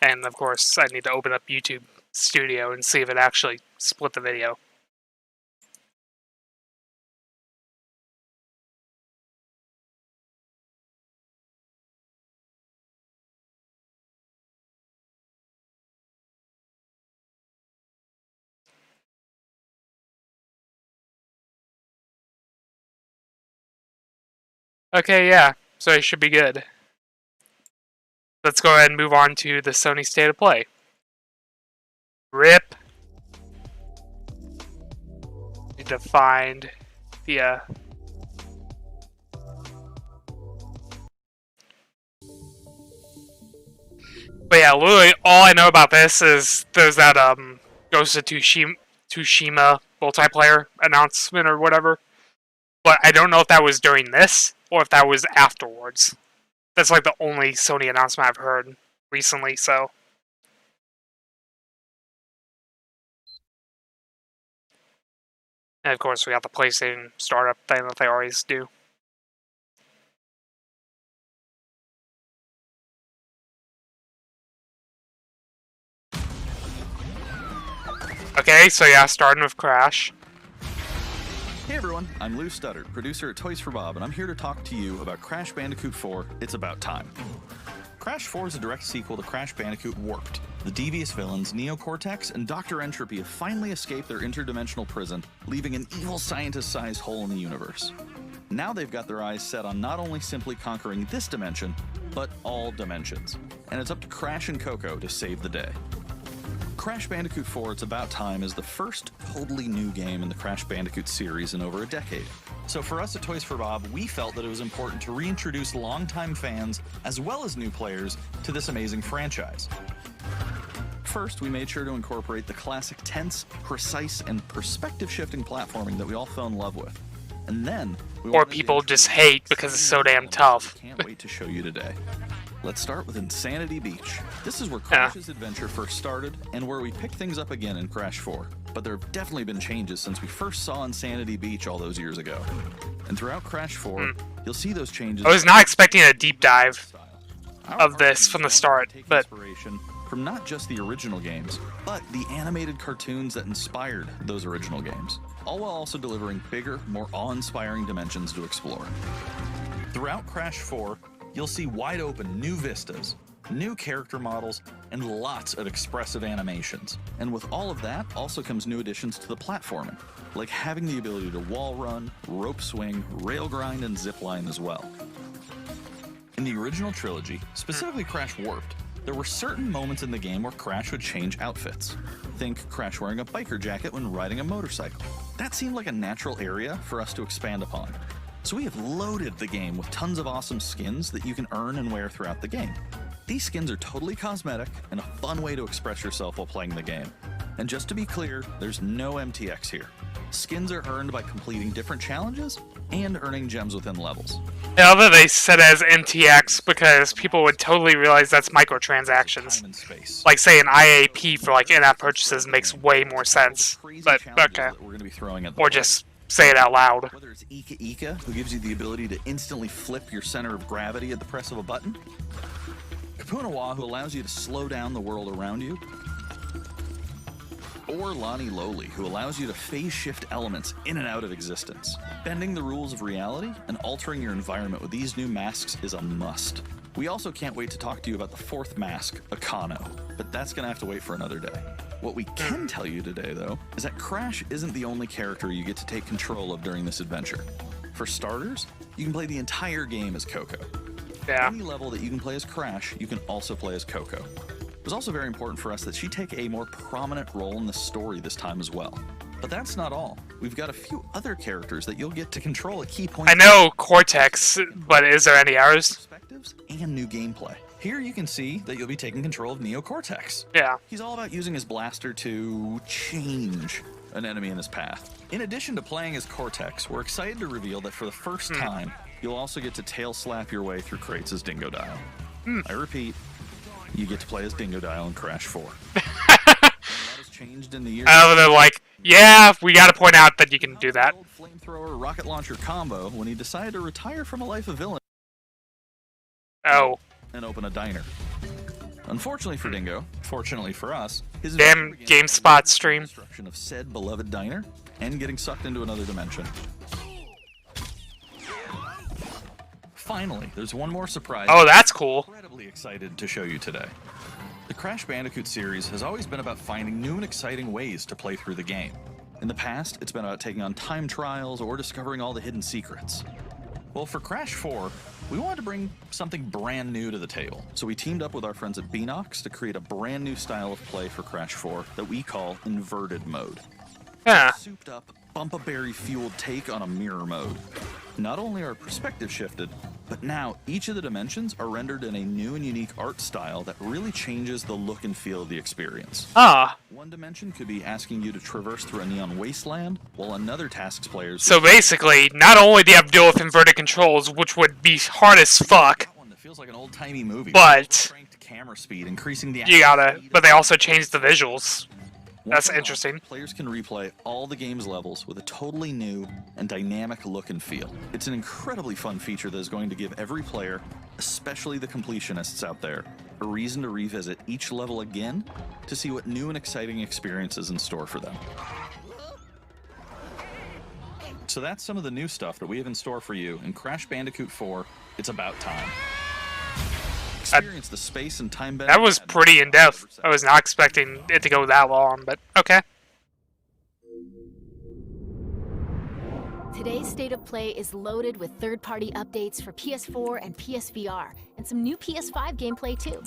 And of course, I need to open up YouTube Studio and see if it actually split the video. Okay, yeah, so it should be good. Let's go ahead and move on to the Sony State of Play. RIP. Need to find the But yeah, literally all I know about this is there's that Ghost of Tsushima multiplayer announcement or whatever. But I don't know if that was during this or if that was afterwards. That's like the only Sony announcement I've heard recently, so. And of course we got the PlayStation startup thing that they always do. Okay, so yeah, starting with Crash. Hey everyone, I'm Lou Studdard, producer at Toys for Bob, and I'm here to talk to you about Crash Bandicoot 4, It's About Time. Crash 4 is a direct sequel to Crash Bandicoot Warped. The devious villains, Neo Cortex and Dr. Entropy, have finally escaped their interdimensional prison, leaving an evil scientist-sized hole in the universe. Now they've got their eyes set on not only simply conquering this dimension, but all dimensions. And it's up to Crash and Coco to save the day. Crash Bandicoot 4 It's About Time is the first totally new game in the Crash Bandicoot series in over a decade. So for us at Toys for Bob, we felt that it was important to reintroduce longtime fans, as well as new players, to this amazing franchise. First, we made sure to incorporate the classic tense, precise, and perspective-shifting platforming that we all fell in love with. And then, or people just hate because it's so damn tough. Can't wait to show you today. Let's start with Insanity Beach. This is where Crash's adventure first started, and where we pick things up again in Crash 4. But there have definitely been changes since we first saw Insanity Beach all those years ago. And throughout Crash 4, you'll see those changes. I was not expecting a deep dive of this from the start, but inspiration from not just the original games, but the animated cartoons that inspired those original games, all while also delivering bigger, more awe-inspiring dimensions to explore. Throughout Crash 4, you'll see wide-open new vistas, new character models, and lots of expressive animations. And with all of that also comes new additions to the platforming, like having the ability to wall run, rope swing, rail grind, and zip line as well. In the original trilogy, specifically Crash Warped, there were certain moments in the game where Crash would change outfits. Think Crash wearing a biker jacket when riding a motorcycle. That seemed like a natural area for us to expand upon. So we have loaded the game with tons of awesome skins that you can earn and wear throughout the game. These skins are totally cosmetic and a fun way to express yourself while playing the game. And just to be clear, there's no MTX here. Skins are earned by completing different challenges and earning gems within levels. I love that they said as MTX because people would totally realize that's microtransactions. Like say an IAP for like in-app purchases makes way more sense. But okay. Or just say it out loud. Whether it's Ika Ika, who gives you the ability to instantly flip your center of gravity at the press of a button. Kapunawa, who allows you to slow down the world around you. Or Lani Loli, who allows you to phase shift elements in and out of existence. Bending the rules of reality and altering your environment with these new masks is a must. We also can't wait to talk to you about the fourth mask, Akano, but that's gonna have to wait for another day. What we can tell you today, though, is that Crash isn't the only character you get to take control of during this adventure. For starters, you can play the entire game as Coco. Yeah. Any level that you can play as Crash, you can also play as Coco. It was also very important for us that she take a more prominent role in the story this time as well. But that's not all. We've got a few other characters that you'll get to control at key points. I know Cortex, but is there any others? Perspectives and new gameplay. Here you can see that you'll be taking control of Neo Cortex. Yeah. He's all about using his blaster to change an enemy in his path. In addition to playing as Cortex, we're excited to reveal that for the first time, you'll also get to tail slap your way through crates as Dingo Dial. I repeat, you get to play as Dingo Dial in Crash 4. Changed in the year. Oh, they're like, yeah, we gotta point out that you can do that. Flamethrower rocket launcher combo when he decided to retire from a life of villainy. Oh. And open a diner. Unfortunately for Dingo, fortunately for us, his Damn GameSpot stream. Destruction of said beloved diner and getting sucked into another dimension. Finally, there's one more surprise. Oh, that's cool. I'm incredibly excited to show you today. The Crash Bandicoot series has always been about finding new and exciting ways to play through the game. In the past, it's been about taking on time trials or discovering all the hidden secrets. Well, for Crash 4, we wanted to bring something brand new to the table, so we teamed up with our friends at Beanox to create a brand new style of play for Crash 4 that we call Inverted Mode. Yeah. Souped up, bumpa-berry fueled take on a mirror mode. Not only are perspectives shifted, but now each of the dimensions are rendered in a new and unique art style that really changes the look and feel of the experience. Ah. One dimension could be asking you to traverse through a neon wasteland, while another tasks players... So basically, not only do you have to deal with inverted controls, which would be hard as fuck, One that feels like an old-timey movie. but Cranked camera speed, increasing the you gotta. But they also changed the visuals. That's interesting. Players can replay all the game's levels with a totally new and dynamic look and feel. It's an incredibly fun feature that is going to give every player, especially the completionists out there, a reason to revisit each level again to see what new and exciting experience is in store for them. So that's some of the new stuff that we have in store for you in Crash Bandicoot 4, It's About Time. Experience the space and time That was pretty in-depth. I was not expecting it to go that long, but okay. Today's State of Play is loaded with third-party updates for PS4 and PSVR, and some new PS5 gameplay too.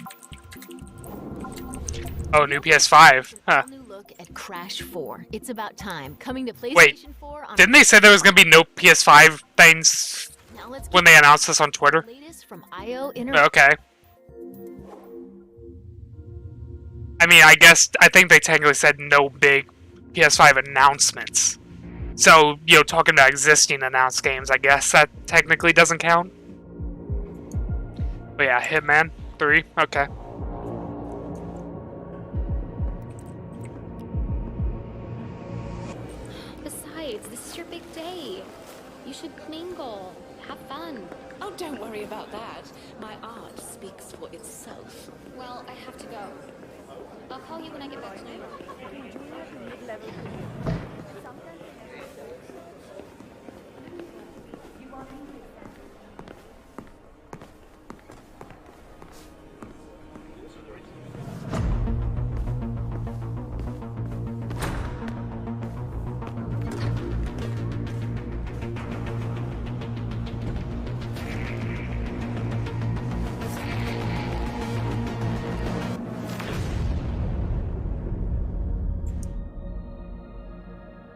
Oh, new PS5. Huh. New look at Crash 4. It's About Time, coming to PlayStation Wait, 4 on... didn't they say there was gonna be no PS5 things Now let's when they announced this on Twitter? latest from IO Interactive. Okay. I mean, I think they technically said no big PS5 announcements. So, you know, talking about existing announced games, I guess that technically doesn't count. But yeah, Hitman 3, okay. Besides, this is your big day. You should mingle, have fun. Oh, don't worry about that. My art speaks for itself. Well, I have to go. I'll call you when I get back tonight.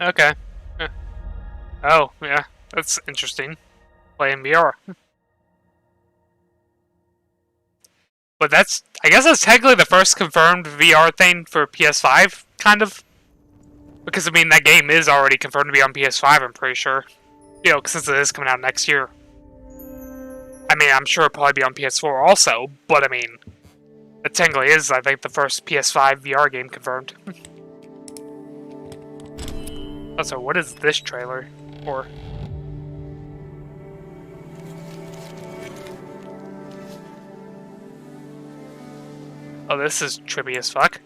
Okay. Oh, yeah, that's interesting. Play in VR. But I guess that's technically the first confirmed VR thing for PS5, kind of. Because, I mean, that game is already confirmed to be on PS5, I'm pretty sure. You know, since it is coming out next year. I mean, I'm sure it'll probably be on PS4 also, but I mean, it technically is, I think, the first PS5 VR game confirmed. Also, what is this trailer for? Oh, this is trippy as fuck.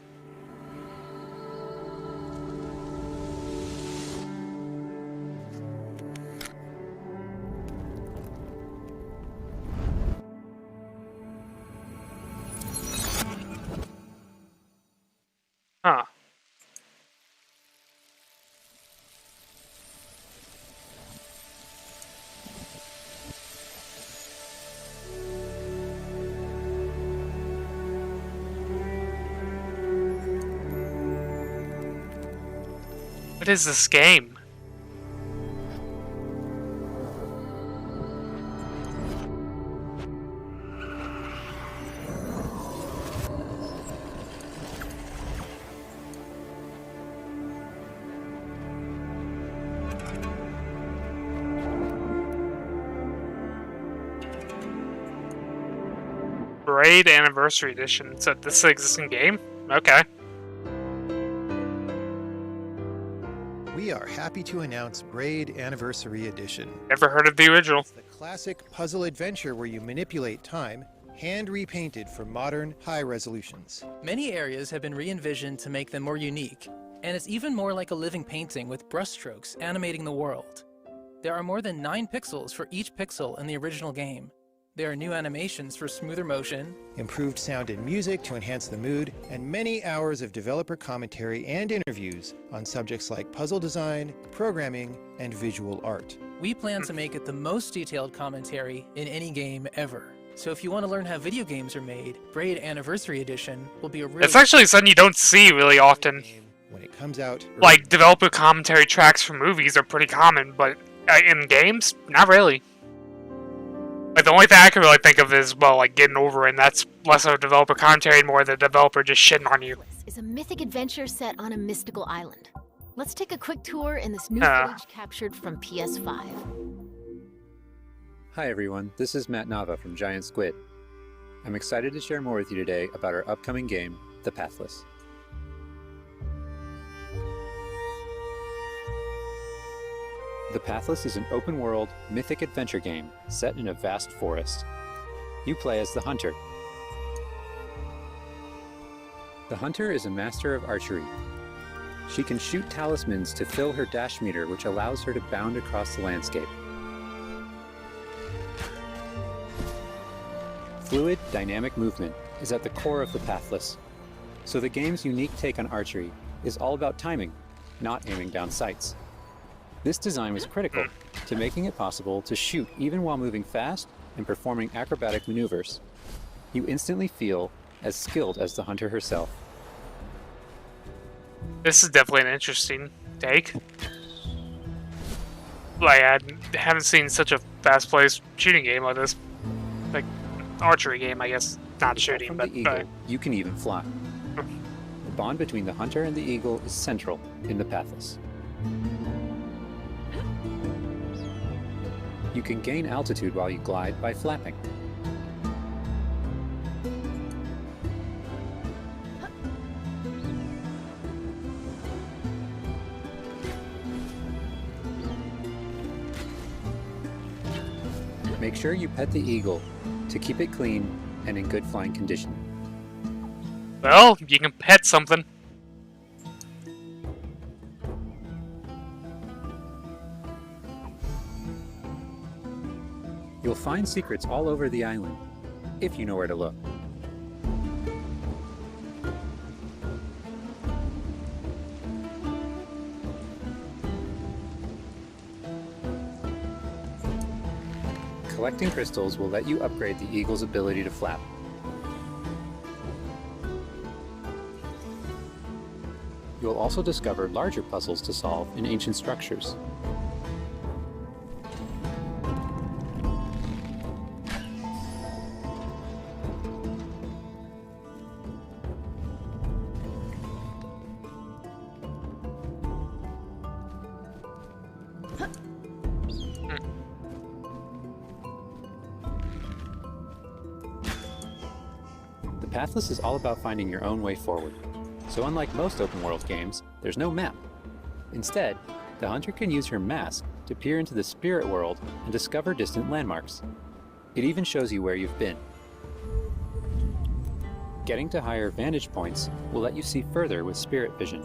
Huh. What is this game? Braid Anniversary Edition. So this is an existing game? Okay. We are happy to announce Braid Anniversary Edition. Never heard of the original. It's the classic puzzle adventure where you manipulate time, hand repainted for modern high resolutions. Many areas have been re-envisioned to make them more unique, and it's even more like a living painting with brushstrokes animating the world. There are more than 9 pixels for each pixel in the original game. There are new animations for smoother motion, Improved sound and music to enhance the mood, and many hours of developer commentary and interviews on subjects like puzzle design, programming, and visual art. We plan to make it the most detailed commentary in any game ever. So if you want to learn how video games are made, Braid Anniversary Edition will be a really... It's actually something you don't see really often. When it comes out, Like, developer commentary tracks for movies are pretty common, but in games, not really. Like, the only thing I can really think of is, well, like, Getting Over, and that's less of a developer commentary and more the developer just shitting on you. Is a mythic adventure set on a mystical island. Let's take a quick tour in this new footage captured from PS5. Hi everyone, this is Matt Nava from Giant Squid. I'm excited to share more with you today about our upcoming game, The Pathless. The Pathless is an open-world, mythic adventure game set in a vast forest. You play as the Hunter. The Hunter is a master of archery. She can shoot talismans to fill her dash meter, which allows her to bound across the landscape. Fluid, dynamic movement is at the core of the Pathless, so the game's unique take on archery is all about timing, not aiming down sights. This design was critical to making it possible to shoot even while moving fast and performing acrobatic maneuvers. You instantly feel as skilled as the Hunter herself. This is definitely an interesting take. Like, I haven't seen such a fast-paced shooting game like this. Like, archery game, I guess. Not shooting, From but... the eagle, you can even fly. The bond between the Hunter and the eagle is central in the Pathless. You can gain altitude while you glide by flapping. Make sure you pet the eagle to keep it clean and in good flying condition. Well, you can pet something. You'll find secrets all over the island, if you know where to look. Collecting crystals will let you upgrade the eagle's ability to flap. You'll also discover larger puzzles to solve in ancient structures. The Pathless is all about finding your own way forward. So unlike most open-world games, there's no map. Instead, the Hunter can use her mask to peer into the spirit world and discover distant landmarks. It even shows you where you've been. Getting to higher vantage points will let you see further with spirit vision.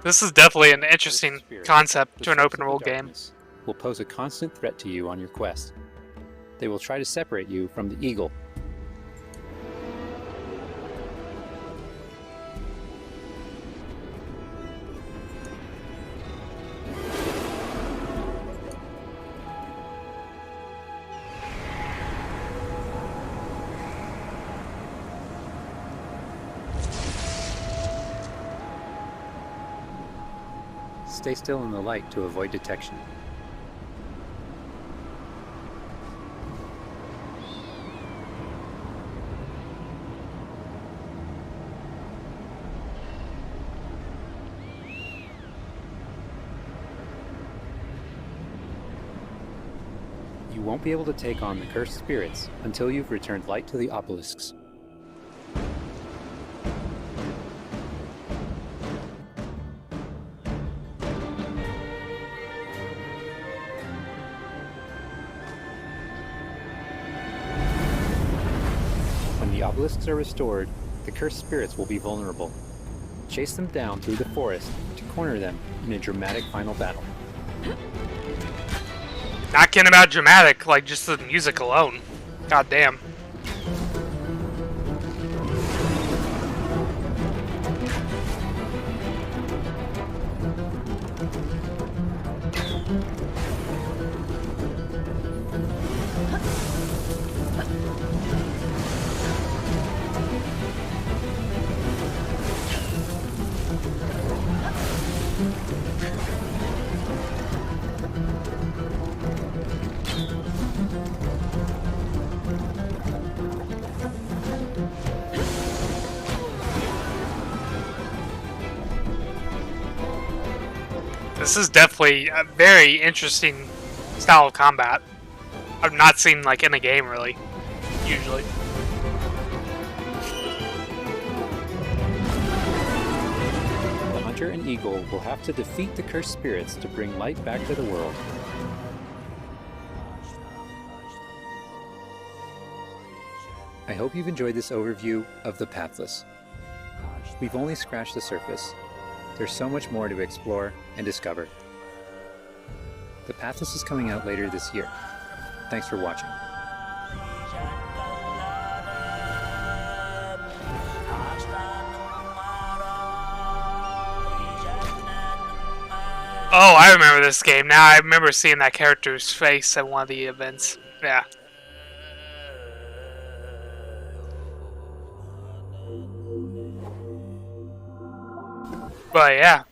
This is definitely an interesting Spirit, concept the to an source open of the world game. darkness, will pose a constant threat to you on your quest. They will try to separate you from the eagle. Stay still in the light to avoid detection. You won't be able to take on the cursed spirits until you've returned light to the obelisks. obelisks are restored, the cursed spirits will be vulnerable. Chase them down through the forest to corner them in a dramatic final battle. Not kidding about dramatic, like just the music alone. God damn. This is definitely a very interesting style of combat. I've not seen like in a game really, usually. The hunter and eagle will have to defeat the cursed spirits to bring light back to the world. I hope you've enjoyed this overview of The Pathless. We've only scratched the surface. There's so much more to explore and discover. The Pathless is coming out later this year. Thanks for watching. Oh, I remember this game. Now I remember seeing that character's face at one of the events. Yeah. But yeah,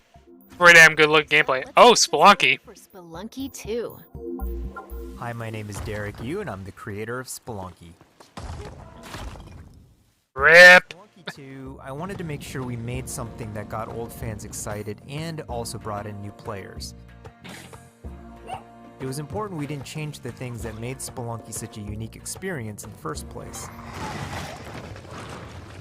pretty damn good looking gameplay. Oh, Spelunky. For Spelunky 2. Hi, my name is Derek Yu, and I'm the creator of Spelunky. RIP. Spelunky 2, I wanted to make sure we made something that got old fans excited and also brought in new players. It was important we didn't change the things that made Spelunky such a unique experience in the first place.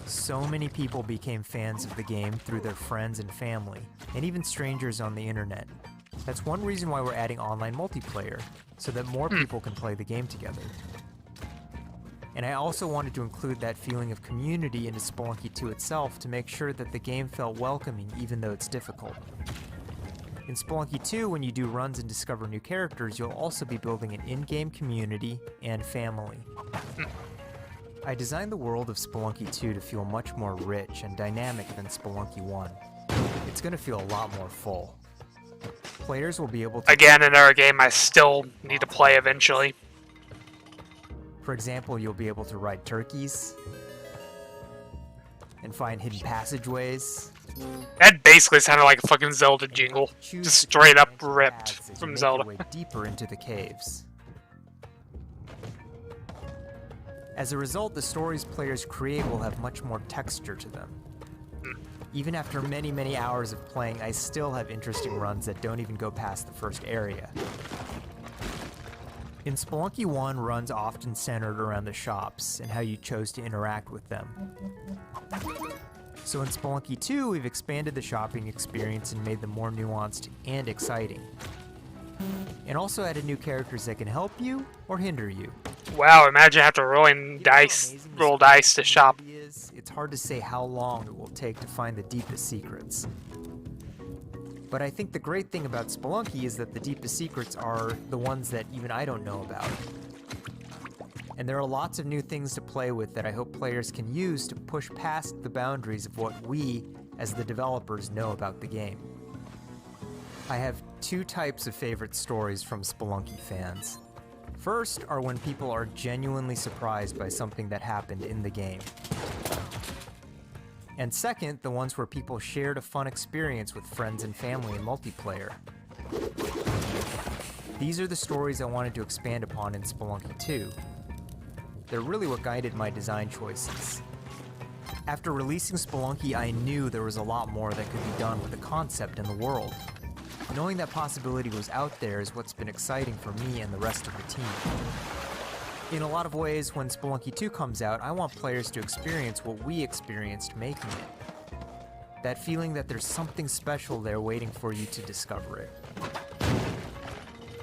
So many people became fans of the game through their friends and family, and even strangers on the internet. That's one reason why we're adding online multiplayer, so that more people can play the game together. And I also wanted to include that feeling of community into Spelunky 2 itself to make sure that the game felt welcoming even though it's difficult. In Spelunky 2, when you do runs and discover new characters, you'll also be building an in-game community and family. I designed the world of Spelunky 2 to feel much more rich and dynamic than Spelunky 1. It's going to feel a lot more full. Players will be able to... Again, another game I still need to play eventually. For example, you'll be able to ride turkeys and find hidden passageways. That basically sounded like a fucking Zelda jingle. Choose Just straight up the ripped paths as you from make Zelda. your way deeper into the caves. As a result, the stories players create will have much more texture to them. Even after many, many hours of playing, I still have interesting runs that don't even go past the first area. In Spelunky 1, runs often centered around the shops and how you chose to interact with them. So in Spelunky 2, we've expanded the shopping experience and made them more nuanced and exciting. And also added new characters that can help you or hinder you. Wow, imagine having to roll dice to shop. It's hard to say how long it will take to find the deepest secrets. But I think the great thing about Spelunky is that the deepest secrets are the ones that even I don't know about. And there are lots of new things to play with that I hope players can use to push past the boundaries of what we, as the developers, know about the game. I have two types of favorite stories from Spelunky fans. First are when people are genuinely surprised by something that happened in the game. And second, the ones where people shared a fun experience with friends and family in multiplayer. These are the stories I wanted to expand upon in Spelunky 2. They're really what guided my design choices. After releasing Spelunky, I knew there was a lot more that could be done with the concept and the world. Knowing that possibility was out there is what's been exciting for me and the rest of the team. In a lot of ways, when Spelunky 2 comes out, I want players to experience what we experienced making it. That feeling that there's something special there waiting for you to discover it.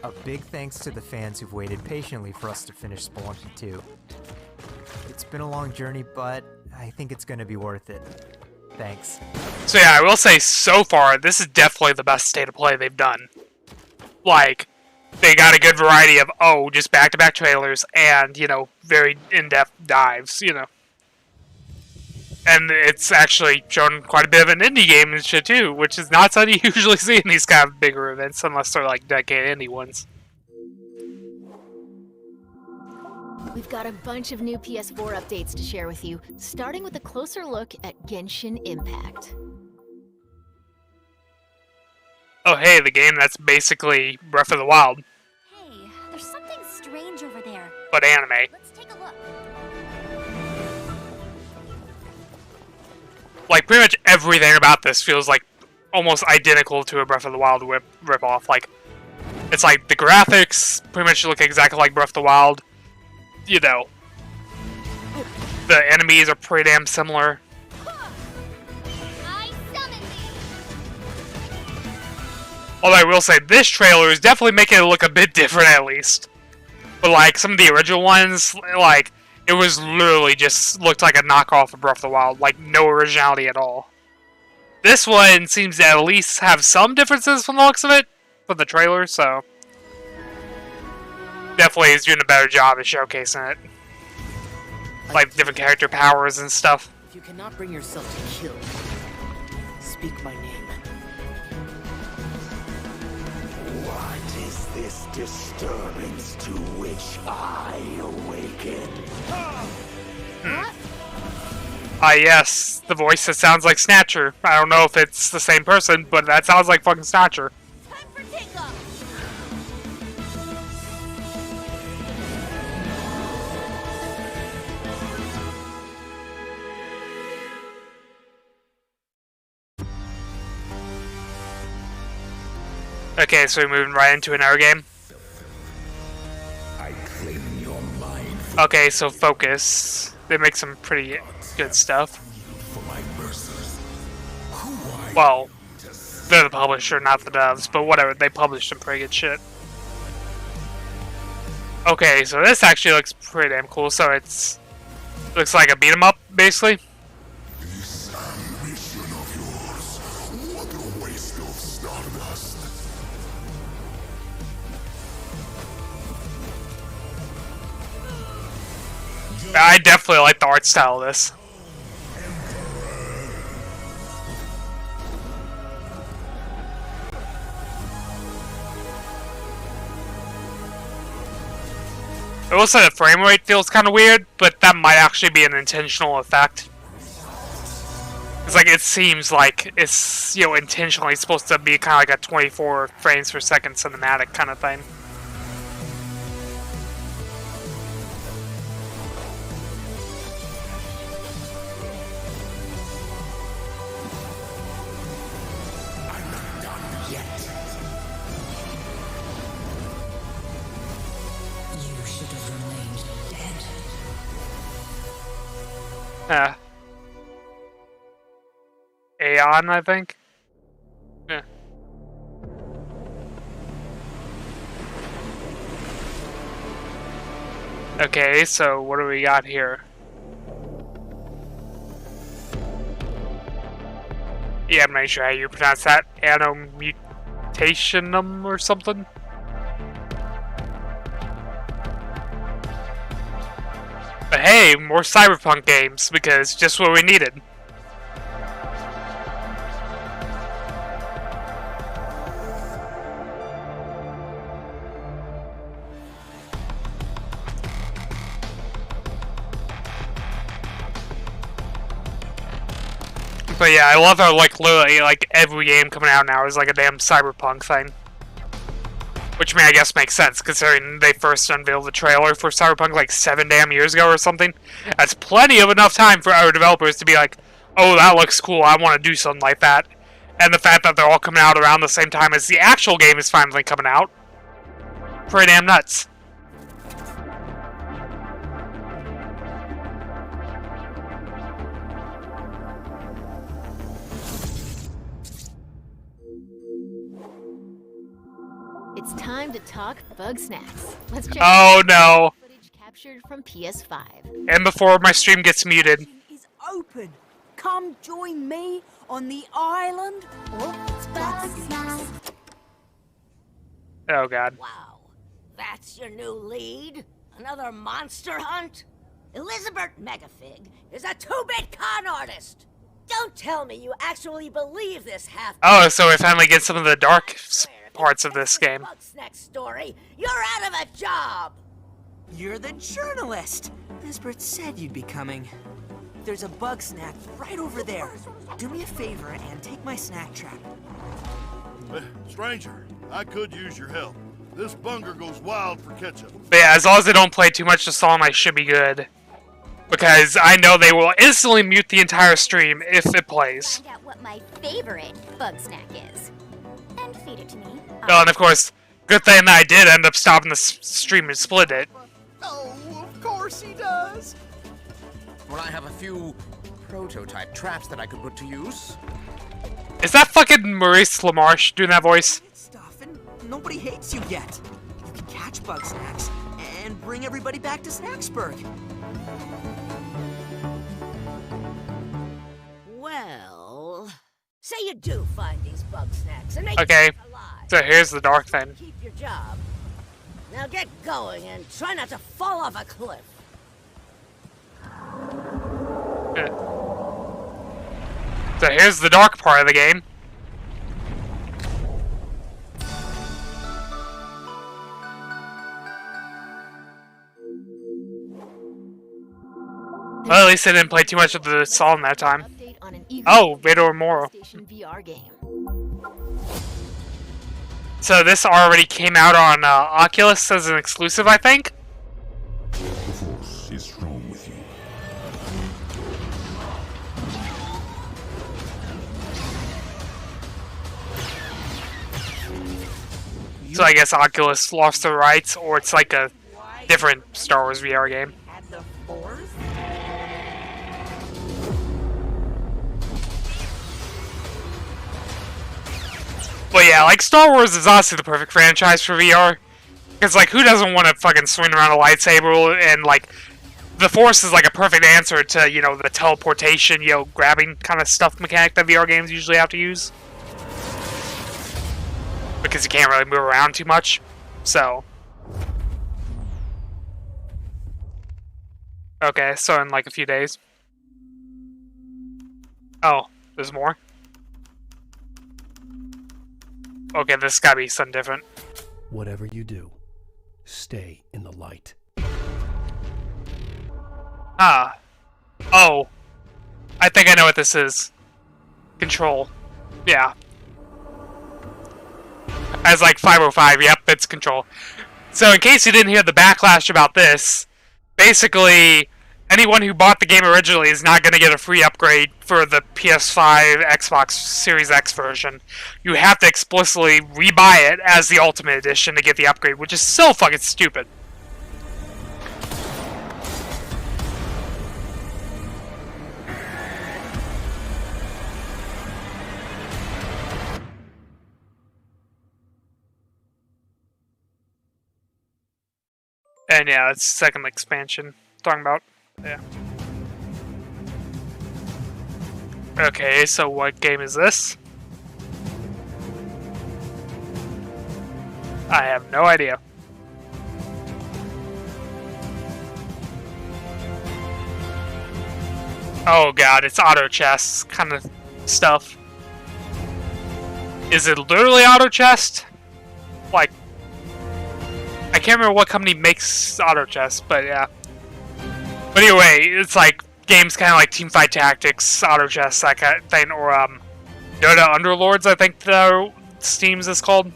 A big thanks to the fans who've waited patiently for us to finish Spelunky 2. It's been a long journey, but I think it's going to be worth it. Thanks. So yeah, I will say so far, this is definitely the best state of play they've done. Like, they got a good variety of, just back-to-back trailers and, very in-depth dives, And it's actually shown quite a bit of an indie game and shit too, which is not something you usually see in these kind of bigger events, unless they're like dedicated indie ones. We've got a bunch of new PS4 updates to share with you, starting with a closer look at Genshin Impact. Oh hey, the game that's basically Breath of the Wild, Hey, there's something strange over there. but anime. Let's take a look. Like, pretty much everything about this feels like almost identical to a Breath of the Wild ripoff. Like, it's like the graphics pretty much look exactly like Breath of the Wild. The enemies are pretty damn similar. I summon thee. Although I will say, this trailer is definitely making it look a bit different at least. But like, some of the original ones, like, it was literally just looked like a knockoff of Breath of the Wild. Like, no originality at all. This one seems to at least have some differences from the looks of it, from the trailer, so... Definitely is doing a better job of showcasing it. Like, different character powers and stuff. If you cannot bring yourself to kill, speak my name. What is this disturbance to which I awaken? Yes, the voice that sounds like Snatcher. I don't know if it's the same person, but that sounds like fucking Snatcher. Time for takeoff. Okay, so we're moving right into another game. I claim your mind Okay, so focus. They make some pretty good stuff. for my mercies. Well, they're the publisher, not the devs, but whatever, they publish some pretty good shit. Okay, so this actually looks pretty damn cool. So looks like a beat 'em up, basically. This ambition of yours, what a waste of stardust. I definitely like the art style of this. I will say the frame rate feels kind of weird, but that might actually be an intentional effect. It's like, it seems like it's, intentionally supposed to be kind of like a 24 frames per second cinematic kind of thing. I'm not done yet. You should have remained dead. Aeon, I think? Yeah. Okay, so what do we got here? Yeah, I'm not sure how you pronounce that. Anomutationum or something? But hey, more Cyberpunk games, because just what we needed. But yeah, I love how, like, literally, like, every game coming out now is like a damn Cyberpunk thing. Which, I mean, I guess makes sense, considering they first unveiled the trailer for Cyberpunk, like, 7 damn years ago or something. That's plenty of enough time for our developers to be like, oh, that looks cool, I want to do something like that. And the fact that they're all coming out around the same time as the actual game is finally coming out. Pretty damn nuts. It's time to talk bug snacks. Let's check Oh no. footage captured from PS5. And before my stream gets muted. Is open. Come join me on the island of Bugsnax. Oh god. Wow, that's your new lead? Another monster hunt? Elizabeth Megafig is a 2-bit con artist. Don't tell me you actually believe this half. Oh, so we finally get some of the dark parts of this game. Bugsnax story, you're out of a job. You're the journalist. Lisbeth said you'd be coming. There's a bug snack right over there. Do me a favor and take my snack trap. Stranger, I could use your help. This bunger goes wild for ketchup. But yeah, as long as they don't play too much the song, I should be good. Because I know they will instantly mute the entire stream if it plays. Find out what my favorite bug snack is. And feed it to me. Oh, and of course, good thing that I did end up stopping the stream and split it. Oh, of course he does. Well, I have a few prototype traps that I could put to use. Is that fucking Maurice LaMarche doing that voice? Stuff and nobody hates you yet. You can catch bug snacks and bring everybody back to Snacksburg. Well, say you do find these bug snacks and make Okay, yourself alive. so here's the dark thing. Keep your job. Now get going and try not to fall off a cliff. Yeah. So here's the dark part of the game. Well, at least I didn't play too much of the song that time. Oh, Vader Moro. VR game. So this already came out on Oculus as an exclusive, I think? The Force is strong with you. So I guess Oculus lost the rights, or it's like a different Star Wars VR game. But yeah, like, Star Wars is honestly the perfect franchise for VR. Because, like, who doesn't want to fucking swing around a lightsaber, and, like, the Force is, like, a perfect answer to, you know, the teleportation, you know, grabbing kind of stuff mechanic that VR games usually have to use. Because you can't really move around too much, so... Okay, so in, like, a few days. Oh, there's more? Okay, this gotta be something different. Whatever you do, stay in the light. Ah. Oh. I think I know what this is. Control. Yeah. As like 505, yep, it's Control. So in case you didn't hear the backlash about this, basically, anyone who bought the game originally is not going to get a free upgrade for the PS5, Xbox Series X version. You have to explicitly rebuy it as the Ultimate Edition to get the upgrade, which is so fucking stupid. And yeah, it's second expansion. Talking about, yeah. Okay, so what game is this? I have no idea. Oh god, it's auto chess kind of stuff. Is it literally auto chest? Like, I can't remember what company makes auto chess, but yeah. But anyway, it's like games kind of like Teamfight Tactics, auto chess, that kind of thing, or Dota Underlords, I think Steam's is called.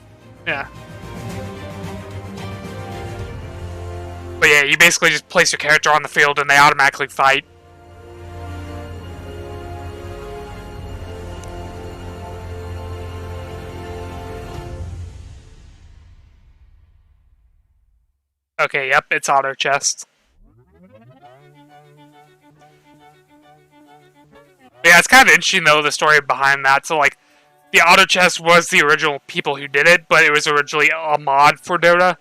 Yeah. But yeah, you basically just place your character on the field and they automatically fight. Okay, yep, it's auto chest. Yeah, it's kind of interesting though, the story behind that. So like, the auto chest was the original people who did it, but it was originally a mod for Dota.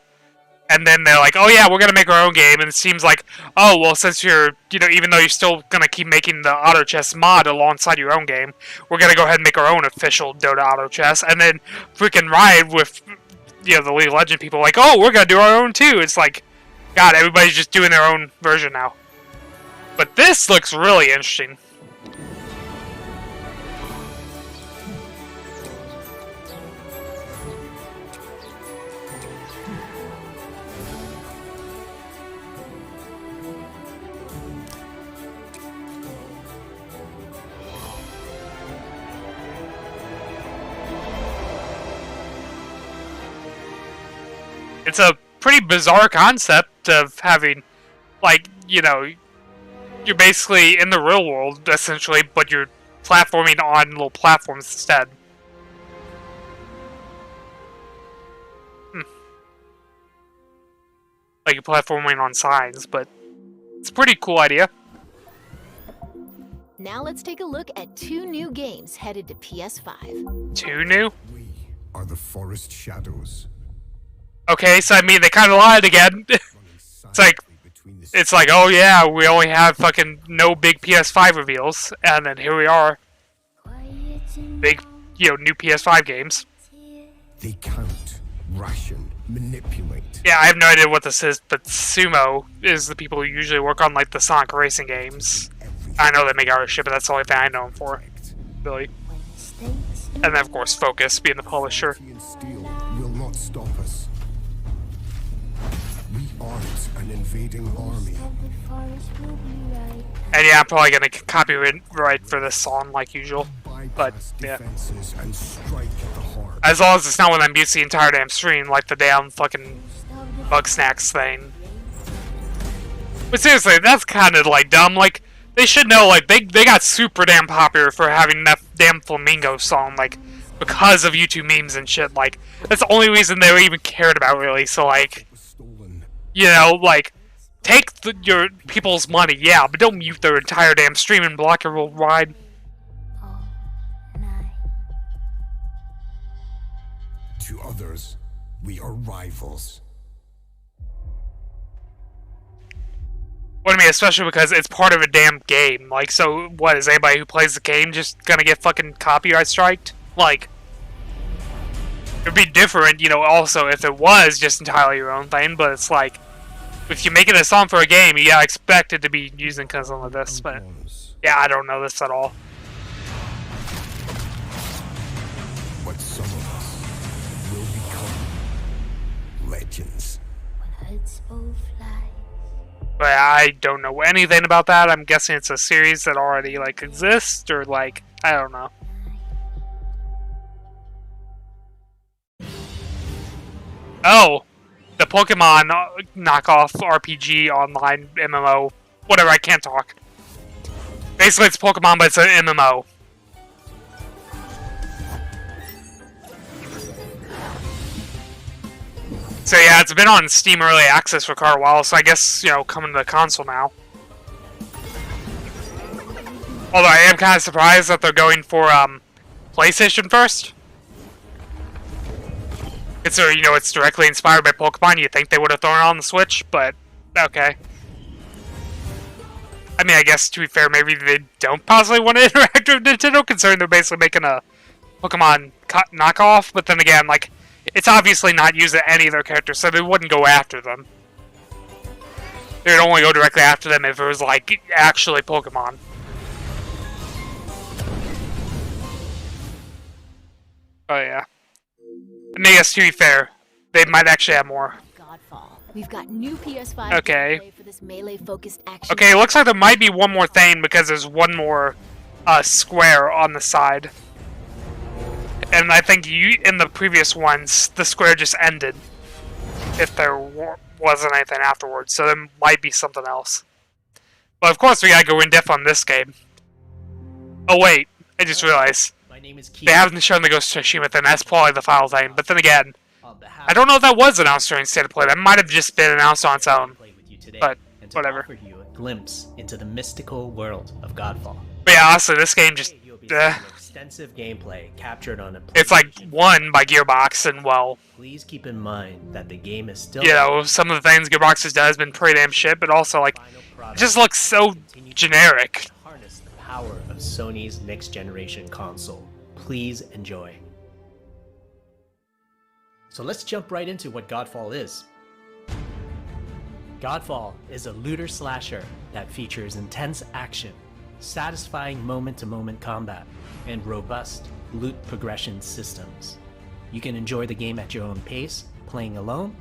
And then they're like, oh yeah, we're gonna make our own game, and it seems like, oh well, since you're, even though you're still gonna keep making the auto chess mod alongside your own game, we're gonna go ahead and make our own official Dota auto chess, and then freaking Riot with, the League of Legends people like, oh, we're gonna do our own too. It's like, God, everybody's just doing their own version now. But this looks really interesting. It's a pretty bizarre concept of having, like, you're basically in the real world, essentially, but you're platforming on little platforms instead. Like you're platforming on signs, but it's a pretty cool idea. Now let's take a look at 2 new games headed to PS5. 2 new? We are the Forest Shadows. Okay, so I mean, they kind of lied again. It's like, oh yeah, we only have fucking no big PS5 reveals, and then here we are. Big, new PS5 games. They count, ration, manipulate. Yeah, I have no idea what this is, but Sumo is the people who usually work on, like, the Sonic racing games. I know they make our shit, but that's the only thing I know them for, really. And then, of course, Focus being the publisher. Steel will not stop us. We aren't an invading army. And yeah, I'm probably gonna copyright for this song like usual. But yeah, as long as it's not when I mute the entire damn stream, like the damn fucking bug snacks thing. But seriously, that's kind of like dumb. Like they should know. Like they got super damn popular for having that damn flamingo song. Like because of YouTube memes and shit. Like that's the only reason they even cared about really. So like. Like, take your people's money, yeah, but don't mute their entire damn stream and block it worldwide. To others, we are rivals. What I mean, especially because it's part of a damn game. Like, so what, is anybody who plays the game just gonna get fucking copyright striked? Like, it'd be different, also if it was just entirely your own thing, but it's like, if you're making a song for a game, you gotta expect it to be using something like this, but yeah, I don't know this at all. But some of us will become legends. But I don't know anything about that. I'm guessing it's a series that already, like, exists, or, like, I don't know. Oh! The Pokemon knockoff RPG online MMO. Whatever, I can't talk. Basically, it's Pokemon, but it's an MMO. So yeah, it's been on Steam Early Access for quite a while, so I guess, coming to the console now. Although I am kind of surprised that they're going for, PlayStation first. Considering, it's directly inspired by Pokemon, you'd think they would have thrown it on the Switch, but okay. I mean, I guess, to be fair, maybe they don't possibly want to interact with Nintendo, considering they're basically making a Pokemon knockoff, but then again, like, it's obviously not using any of their characters, so they wouldn't go after them. They would only go directly after them if it was, like, actually Pokemon. Oh, yeah. I mean, I guess to be fair, they might actually have more. Godfall. We've got new PS5 okay. for this melee-focused action. Okay, it looks like there might be one more thing because there's one more square on the side. And I think in the previous ones, the square just ended. If there wasn't anything afterwards, so there might be something else. But of course, we gotta go in depth on this game. Oh wait, I just realized. They haven't shown the Ghost of Tsushima thing, that's probably the final thing. But then again, I don't know if that was announced during State of Play. That might have just been announced on its own. But, whatever. Glimpse into the mystical world of Godfall. But yeah, honestly, this game just eh. Extensive gameplay captured on a It's like one by Gearbox, and well, please keep in mind that the game is still some of the things Gearbox has done has been pretty damn shit, but also like it just looks so generic. harness the power of Sony's next generation console. Please enjoy. So let's jump right into what Godfall is. Godfall is a looter slasher that features intense action, satisfying moment-to-moment combat, and robust loot progression systems. You can enjoy the game at your own pace, playing alone,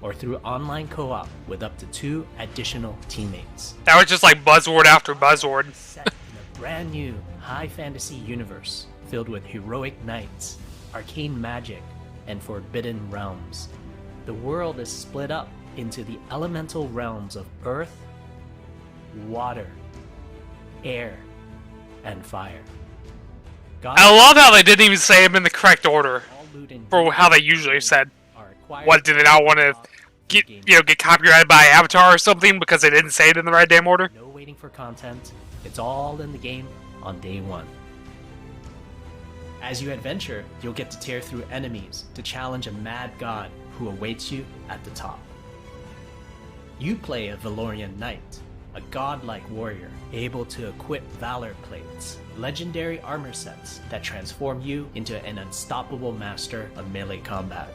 or through online co-op with up to 2 additional teammates. That was just like buzzword after buzzword. Set in a brand new high fantasy universe filled with heroic knights, arcane magic, and forbidden realms. The world is split up into the elemental realms of earth, water, air, and fire. I love how they didn't even say them in the correct order for how they usually said. What, did they not want to get copyrighted by Avatar or something because they didn't say it in the right damn order? No waiting for content. It's all in the game on day one. As you adventure, you'll get to tear through enemies to challenge a mad god who awaits you at the top. You play a Valorian knight, a godlike warrior able to equip valor plates, legendary armor sets that transform you into an unstoppable master of melee combat.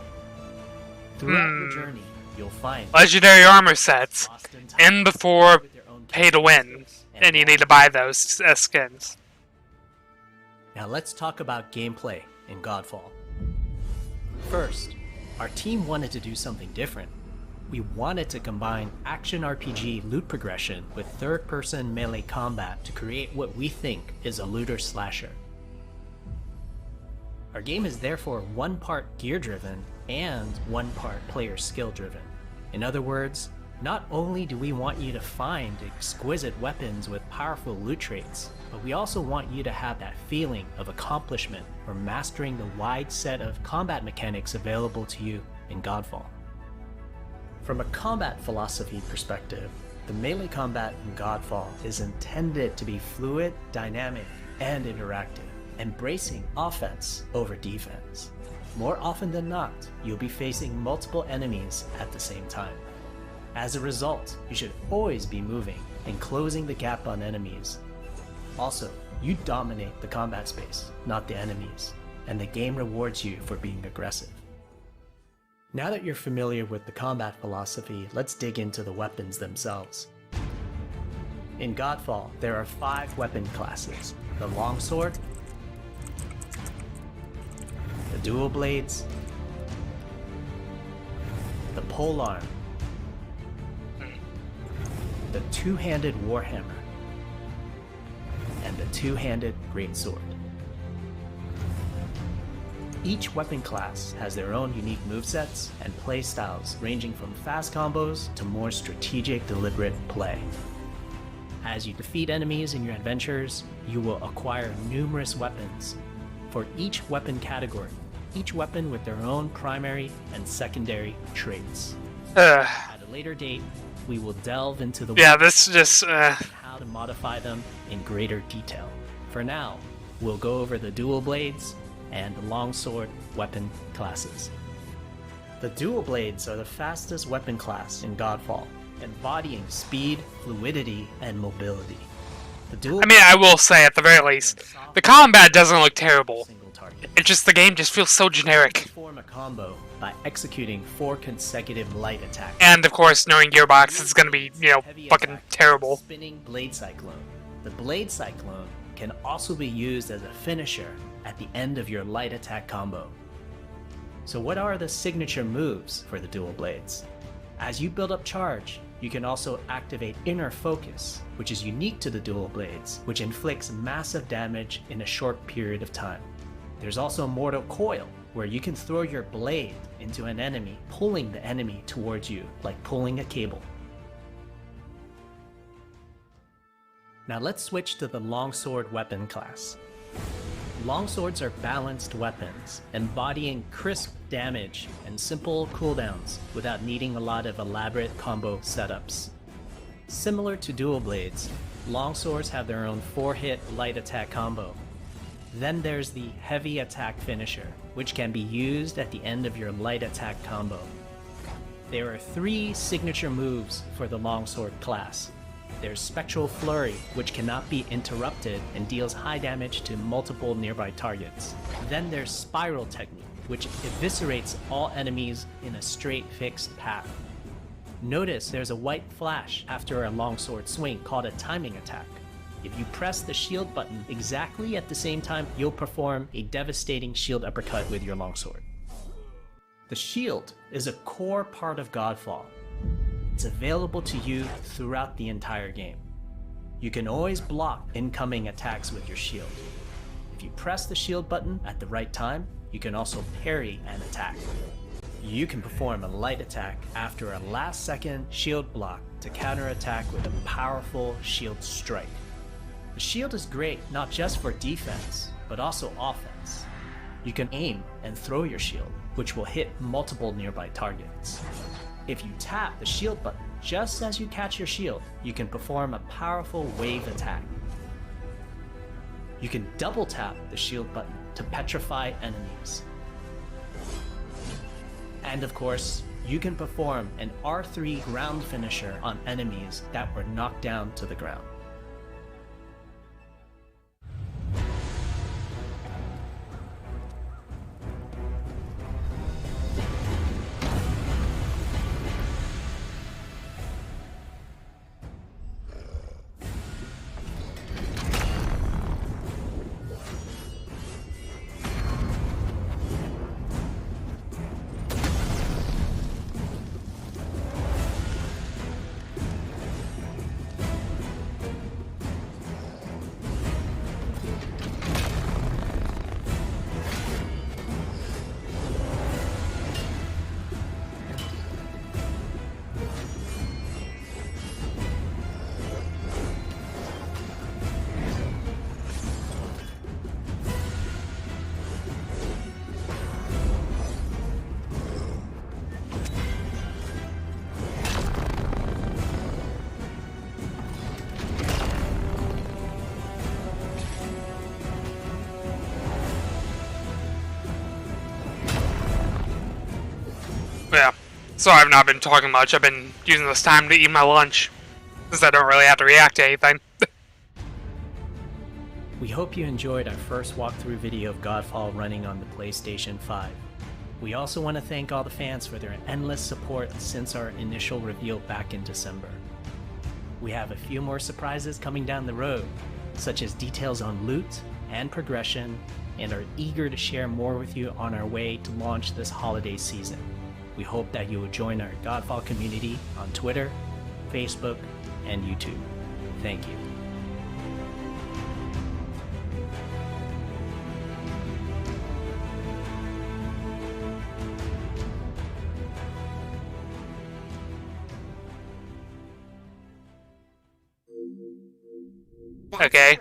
Throughout your journey, you'll find legendary armor sets in before pay to win, and you need to buy those skins. Now let's talk about gameplay in Godfall. First, our team wanted to do something different. We wanted to combine action RPG loot progression with third-person melee combat to create what we think is a looter slasher. Our game is therefore one part gear-driven and one part player skill-driven. In other words, not only do we want you to find exquisite weapons with powerful loot traits, but we also want you to have that feeling of accomplishment for mastering the wide set of combat mechanics available to you in Godfall. From a combat philosophy perspective, the melee combat in Godfall is intended to be fluid, dynamic, and interactive, embracing offense over defense. More often than not, you'll be facing multiple enemies at the same time. As a result, you should always be moving and closing the gap on enemies. Also, you dominate the combat space, not the enemies, and the game rewards you for being aggressive. Now that you're familiar with the combat philosophy, let's dig into the weapons themselves. In Godfall, there are 5 weapon classes: the Longsword, the Dual Blades, the Polearm, the Two-Handed Warhammer, and the Two-Handed Greatsword. Each weapon class has their own unique movesets and playstyles, ranging from fast combos to more strategic, deliberate play. As you defeat enemies in your adventures, you will acquire numerous weapons. For each weapon category, each weapon with their own primary and secondary traits. At a later date, we will delve into the and how to modify them in greater detail. For now, we'll go over the Dual Blades and the Longsword Weapon classes. The Dual Blades are the fastest weapon class in Godfall, embodying speed, fluidity, and mobility. I will say, at the very least, the combat doesn't look terrible. It's just the game just feels so generic. Form a combo by executing 4 consecutive light attacks. And of course, knowing Gearbox, it's gonna be, fucking terrible. Spinning Blade Cyclone. The Blade Cyclone can also be used as a finisher at the end of your light attack combo. So what are the signature moves for the Dual Blades? As you build up charge, you can also activate Inner Focus, which is unique to the Dual Blades, which inflicts massive damage in a short period of time. There's also Mortal Coil, where you can throw your blade into an enemy, pulling the enemy towards you, like pulling a cable. Now let's switch to the Longsword Weapon class. Longswords are balanced weapons, embodying crisp damage and simple cooldowns without needing a lot of elaborate combo setups. Similar to Dual Blades, Longswords have their own 4-hit light attack combo. Then there's the heavy attack finisher, which can be used at the end of your light attack combo. There are 3 signature moves for the Longsword class. There's Spectral Flurry, which cannot be interrupted and deals high damage to multiple nearby targets. Then there's Spiral Technique, which eviscerates all enemies in a straight fixed path. Notice there's a white flash after a longsword swing called a timing attack. If you press the shield button exactly at the same time, you'll perform a devastating shield uppercut with your longsword. The shield is a core part of Godfall. It's available to you throughout the entire game. You can always block incoming attacks with your shield. If you press the shield button at the right time, you can also parry an attack. You can perform a light attack after a last-second shield block to counterattack with a powerful shield strike. The shield is great not just for defense, but also offense. You can aim and throw your shield, which will hit multiple nearby targets. If you tap the shield button just as you catch your shield, you can perform a powerful wave attack. You can double tap the shield button to petrify enemies. And of course, you can perform an R3 ground finisher on enemies that were knocked down to the ground. Yeah, so I've not been talking much. I've been using this time to eat my lunch, since I don't really have to react to anything. We hope you enjoyed our first walkthrough video of Godfall running on the PlayStation 5. We also want to thank all the fans for their endless support since our initial reveal back in December. We have a few more surprises coming down the road, such as details on loot and progression, and are eager to share more with you on our way to launch this holiday season. We hope that you will join our Godfall community on Twitter, Facebook, and YouTube. Thank you. Okay.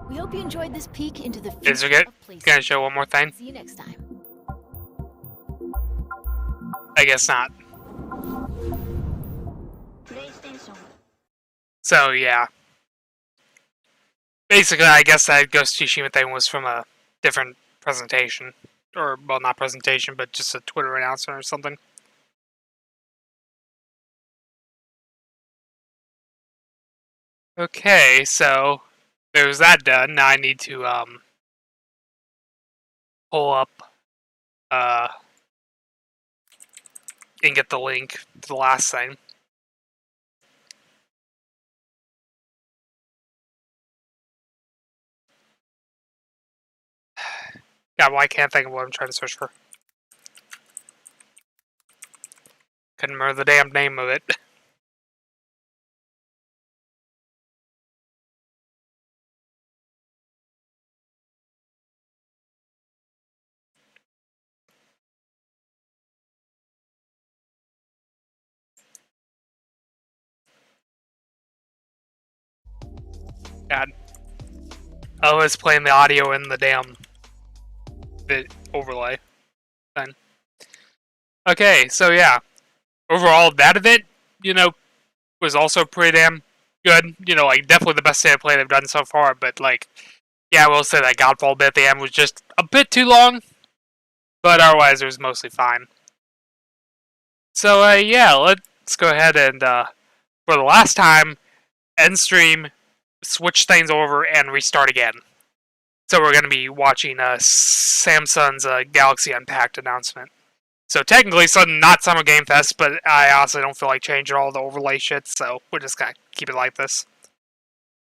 We hope you enjoyed this peek into the future Is it good? of PlayStation. Can I show one more thing? See you next time. I guess not. So yeah. Basically, I guess that Ghost of Tsushima thing was from a different presentation. Or, well, not presentation, but just a Twitter announcement or something. Okay, so there's that done. Now I need to pull up and get the link to the last thing. God, why can't I think of what I'm trying to search for? Couldn't remember the damn name of it. God. I was playing the audio in the damn bit overlay then. Okay, so yeah. Overall, that event, you know, was also pretty damn good. You know, like, definitely the best state of play they've done so far, but, like, Yeah, I will say that Godfall bit at the end was just a bit too long, but otherwise it was mostly fine. So, yeah, let's go ahead and, for the last time, end stream, switch things over, and restart again. So we're going to be watching Samsung's Galaxy Unpacked announcement. So technically, it's not Summer Game Fest, but I honestly don't feel like changing all the overlay shit, so we're just going to keep it like this.